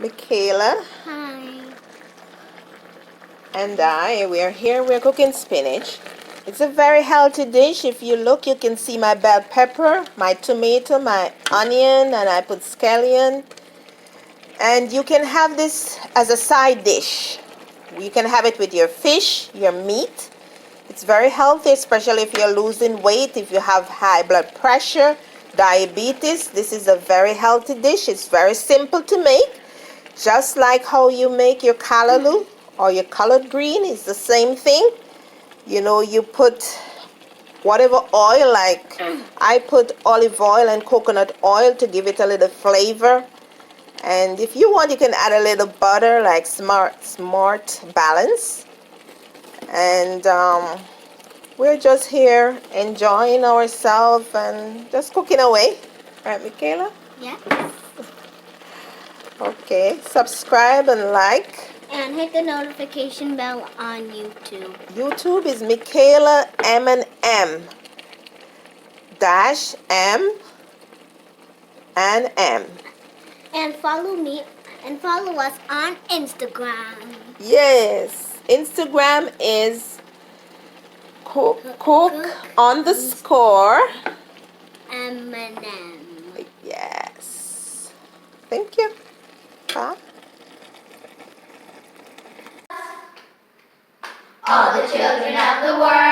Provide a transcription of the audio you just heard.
Michaela Hi. and we're here. We're cooking spinach. It's a very healthy dish. If you look, you can see my bell pepper, my tomato, my onion, and I put scallion. And you can have this as a side dish. You can have it with your fish, your meat. It's very healthy, especially if you're losing weight, if you have high blood pressure, diabetes. This is a very healthy dish. It's very simple to make. Just like how you make your callaloo or your collard green, it's the same thing. You know, you put whatever oil, like I put olive oil and coconut oil to give it a little flavor. And if you want, you can add a little butter, like smart balance. And we're just here enjoying ourselves and just cooking away. Right, Michaela? Yeah. Okay, subscribe and like. And hit the notification bell on YouTube. YouTube is Michaela M&M dash M and M. And follow me and follow us on Instagram. Yes, Instagram is cook underscore M&M. yes. Thank you. Bye. All the children of the world.